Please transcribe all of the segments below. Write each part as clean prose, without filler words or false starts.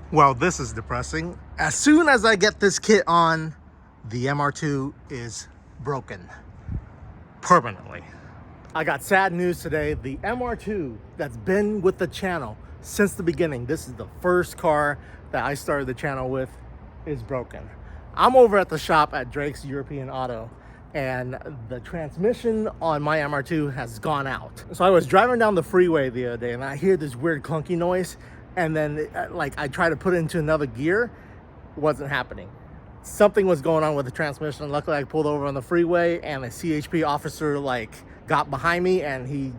Well, this is depressing. As soon as I get this kit on, the MR2 is broken permanently. I got sad news today. The MR2 that's been with the channel since the beginning, this is the first car that I started the channel with, is broken. I'm over at the shop at Drake's European Auto, and the transmission on my MR2 has gone out. So I was driving down the freeway the other day and I hear this weird clunky noise, and then like I try to put it into another gear, wasn't happening. Something was going on with the transmission. Luckily I pulled over on the freeway and a CHP officer like got behind me, and he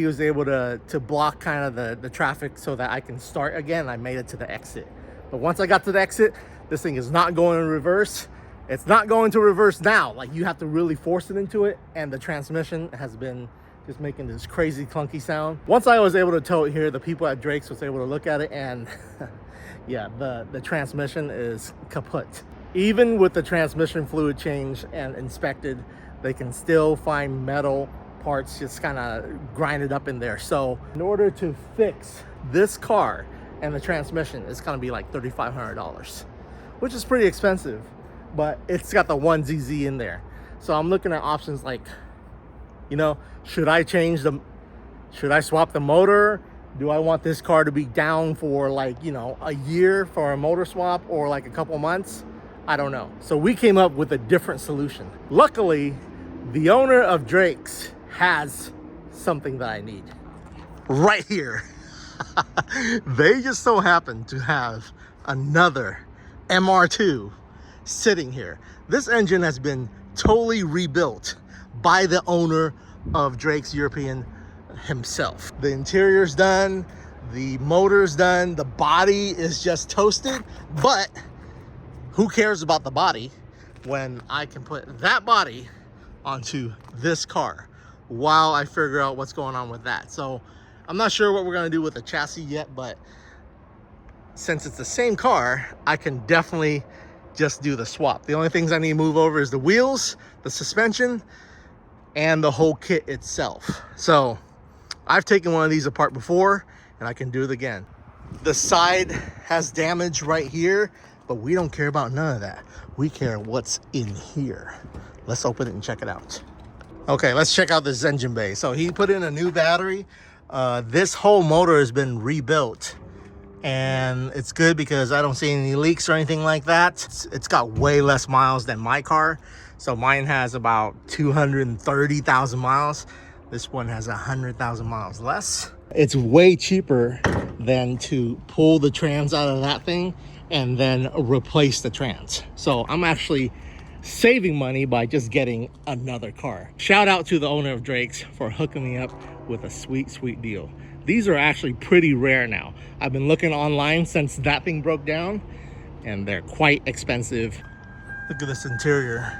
was able to block kind of the traffic so that I can start again. I made it to the exit. But once I got to the exit, this thing is not going in reverse. It's not going to reverse now. Like, you have to really force it into it, and the transmission has been just making this crazy clunky sound. Once I was able to tow it here, the people at Drake's was able to look at it, and yeah, the transmission is kaput. Even with the transmission fluid change and inspected, they can still find metal parts just kind of grinded up in there. So in order to fix this car and the transmission, it's gonna be like $3,500, which is pretty expensive, but it's got the 1ZZ in there. So I'm looking at options like, you know, should I swap the motor? Do I want this car to be down for like, you know, a year for a motor swap, or like a couple months? I don't know. So we came up with a different solution. Luckily, the owner of Drake's has something that I need right here. They just so happen to have another MR2 sitting here. This engine has been totally rebuilt by the owner of Drake's European himself. The interior's done, the motor's done, the body is just toasted, but who cares about the body when I can put that body onto this car while I figure out what's going on with that. So I'm not sure what we're gonna do with the chassis yet, but since it's the same car, I can definitely just do the swap. The only things I need to move over is the wheels, the suspension, and the whole kit itself. So I've taken one of these apart before, and I can do it again. The side has damage right here, but we don't care about none of that. We care what's in here. Let's open it and check it out. Okay, let's check out this engine bay. So he put in a new battery. This whole motor has been rebuilt, and it's good because I don't see any leaks or anything like that. It's got way less miles than my car. So mine has about 230,000 miles. This one has 100,000 miles less. It's way cheaper than to pull the trans out of that thing and then replace the trans. So I'm actually saving money by just getting another car. Shout out to the owner of Drake's for hooking me up with a sweet, sweet deal. These are actually pretty rare now. I've been looking online since that thing broke down, and they're quite expensive. Look at this interior.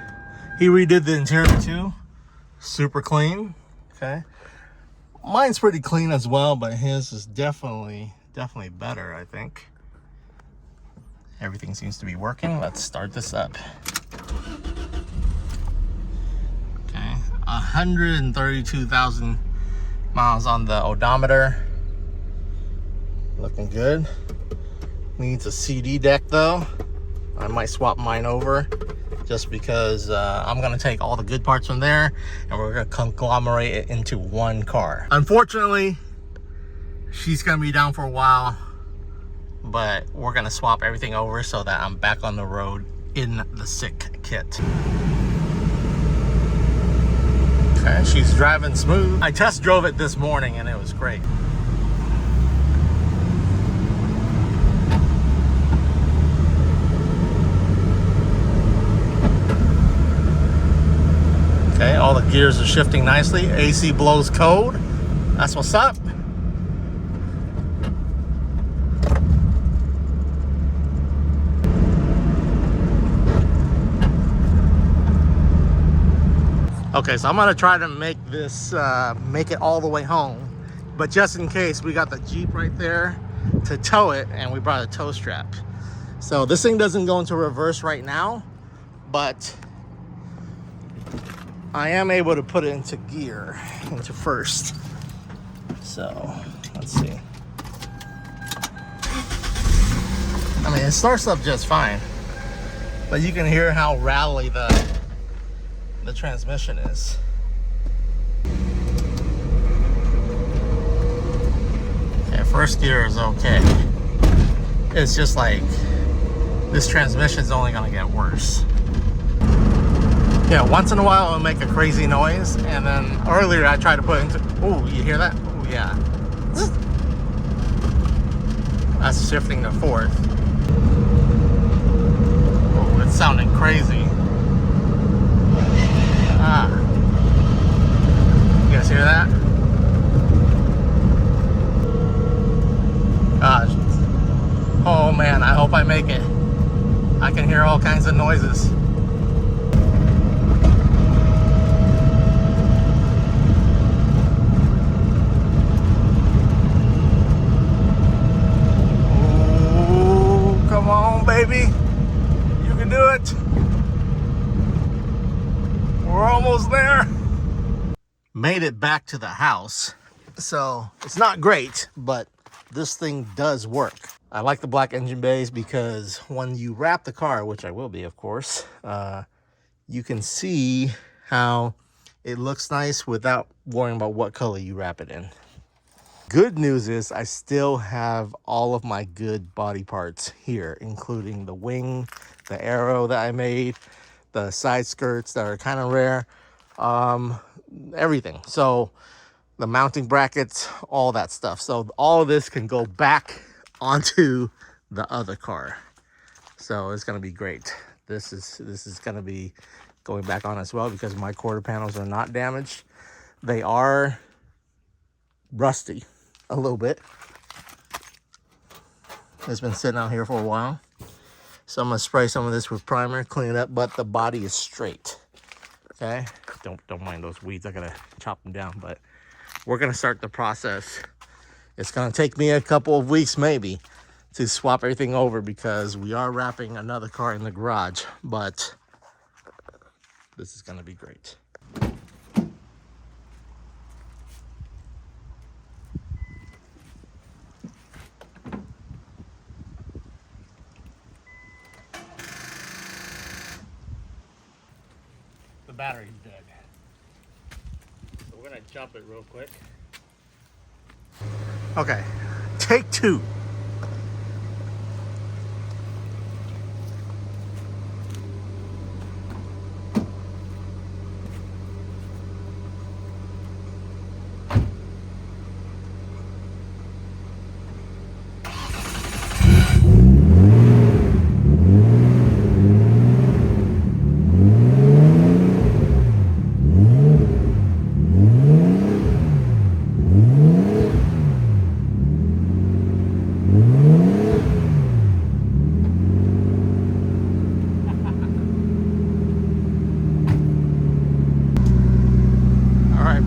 He redid the interior too. Super clean, okay? Mine's pretty clean as well, but his is definitely better, I think. Everything seems to be working. Let's start this up. Okay, 132,000 miles on the odometer. Looking good. Needs a CD deck though. I might swap mine over just because I'm gonna take all the good parts from there and we're gonna conglomerate it into one car. Unfortunately, she's gonna be down for a while, but we're gonna swap everything over so that I'm back on the road in the sick kit. Okay, she's driving smooth. I test drove it this morning and it was great. Okay, all the gears are shifting nicely. AC blows cold. That's what's up. Okay, so I'm gonna try to make this, make it all the way home. But just in case, we got the Jeep right there to tow it, and we brought a tow strap. So this thing doesn't go into reverse right now, but I am able to put it into gear, into first. So let's see. I mean, it starts up just fine, but you can hear how rattly the transmission is. Okay, first gear is okay. It's just like this transmission is only gonna get worse. Yeah, once in a while it'll make a crazy noise, and then earlier I tried to put into. Oh, you hear that? Oh yeah. That's shifting to fourth. Oh, it's sounding crazy. Ah. You guys hear that? Gosh. Oh man, I hope I make it. I can hear all kinds of noises. Oh, come on, baby. You can do it. We're almost there. Made it back to the house. So it's not great, but this thing does work. I like the black engine bays because when you wrap the car, which I will be, of course, you can see how it looks nice without worrying about what color you wrap it in. Good news is I still have all of my good body parts here, including the wing, the arrow that I made, the side skirts that are kind of rare, everything. So the mounting brackets, all that stuff. So all of this can go back onto the other car. So it's going to be great. This is going to be going back on as well because my quarter panels are not damaged. They are rusty a little bit. It's been sitting out here for a while. So I'm going to spray some of this with primer, clean it up, but the body is straight. Okay? Don't mind those weeds. I got to chop them down, but we're going to start the process. It's going to take me a couple of weeks maybe to swap everything over because we are wrapping another car in the garage, but this is going to be great. The battery's dead. So we're going to jump it real quick. Okay, take two.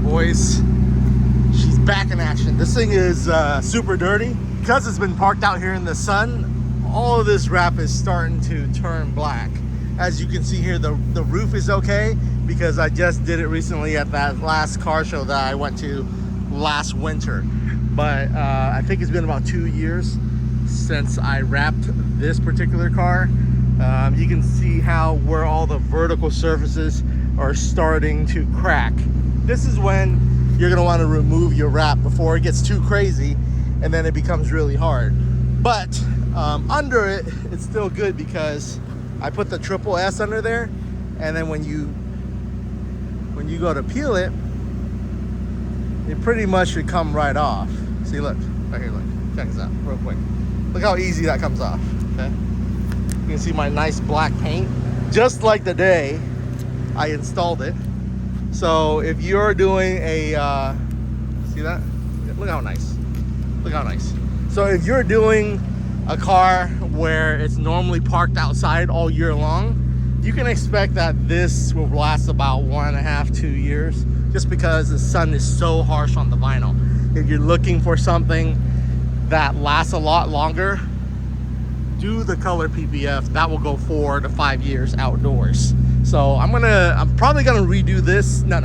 Boys, she's back in action. This thing is super dirty because it's been parked out here in the sun. All of this wrap is starting to turn black. As you can see here, the roof is okay because I just did it recently at that last car show that I went to last winter. But I think it's been about 2 years since I wrapped this particular car. You can see how where all the vertical surfaces are starting to crack. This is when you're gonna want to remove your wrap before it gets too crazy and then it becomes really hard. But under it, it's still good because I put the triple S under there, and then when you go to peel it, it pretty much should come right off. See, look, right here, look, check this out real quick. Look how easy that comes off, okay? You can see my nice black paint, just like the day I installed it. So if you're doing a, see that? Look how nice. Look how nice. So if you're doing a car where it's normally parked outside all year long, you can expect that this will last about 1.5 to 2 years, just because the sun is so harsh on the vinyl. If you're looking for something that lasts a lot longer, do the color PPF. That will go 4 to 5 years outdoors. So I'm probably gonna redo this. No.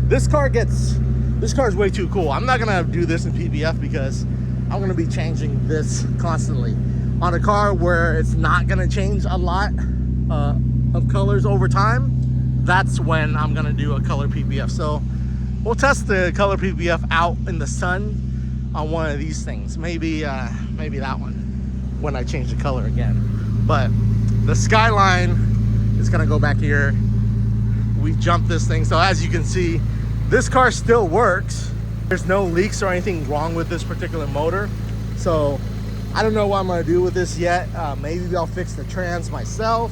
This car is way too cool. I'm not gonna do this in PPF because I'm gonna be changing this constantly. on a car where it's not gonna change a lot of colors over time, that's when I'm gonna do a color PPF. So we'll test the color PPF out in the sun on one of these things. Maybe that one when I change the color again. But the Skyline is gonna go back here. We jumped this thing. So as you can see, this car still works. There's no leaks or anything wrong with this particular motor. So I don't know what I'm gonna do with this yet. Maybe I'll fix the trans myself.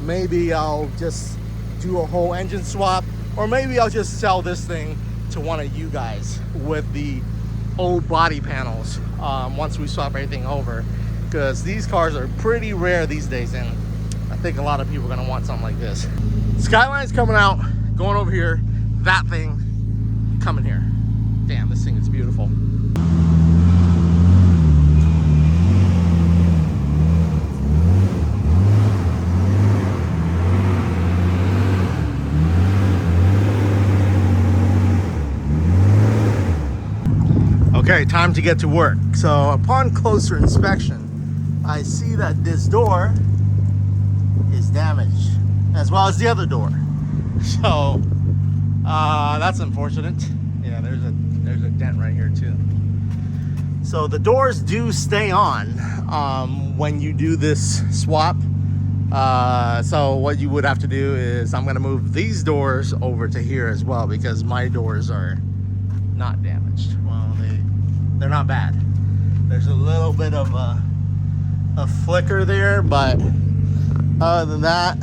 Maybe I'll just do a whole engine swap, or maybe I'll just sell this thing to one of you guys with the old body panels once we swap everything over, because these cars are pretty rare these days, and I think a lot of people are gonna want something like this. Skyline's coming out, going over here, that thing coming here. Damn, this thing is beautiful. Okay, time to get to work. So upon closer inspection, I see that this door is damaged, as well as the other door. So that's unfortunate. Yeah, there's a dent right here too. So the doors do stay on when you do this swap. So what you would have to do is, I'm gonna move these doors over to here as well, because my doors are not damaged. Well, they're not bad. There's a little bit of a flicker there, but other than that,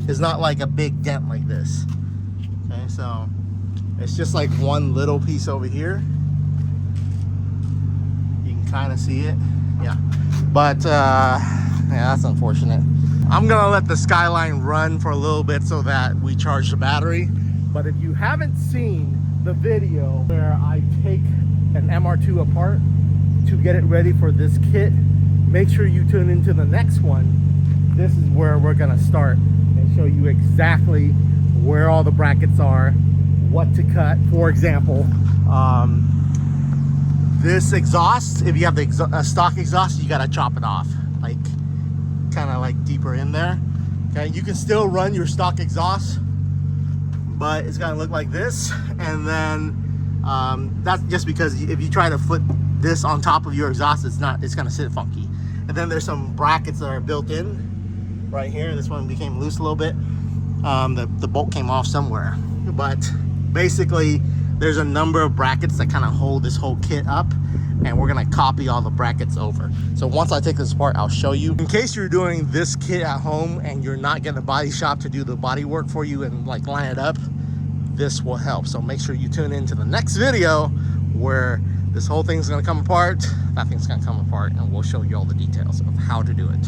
it's not like a big dent like this. Okay, so it's just like one little piece over here. You can kind of see it, yeah. But yeah, that's unfortunate. I'm gonna let the Skyline run for a little bit so that we charge the battery. But if you haven't seen the video where I take an MR2 apart to get it ready for this kit, make sure you tune into the next one. This is where we're gonna start and show you exactly where all the brackets are, what to cut. For example, this exhaust, if you have the stock exhaust, you gotta chop it off, like kind of like deeper in there. Okay, you can still run your stock exhaust, but it's gonna look like this. And then that's just because if you try to flip this on top of your exhaust, it's gonna sit funky. And then there's some brackets that are built in right here. This one became loose a little bit. The bolt came off somewhere, but basically there's a number of brackets that kind of hold this whole kit up, and we're gonna copy all the brackets over. So once I take this apart, I'll show you. In case you're doing this kit at home and you're not getting a body shop to do the body work for you and like line it up, this will help. So make sure you tune into the next video where this whole thing's gonna come apart, that thing's gonna come apart, and we'll show you all the details of how to do it.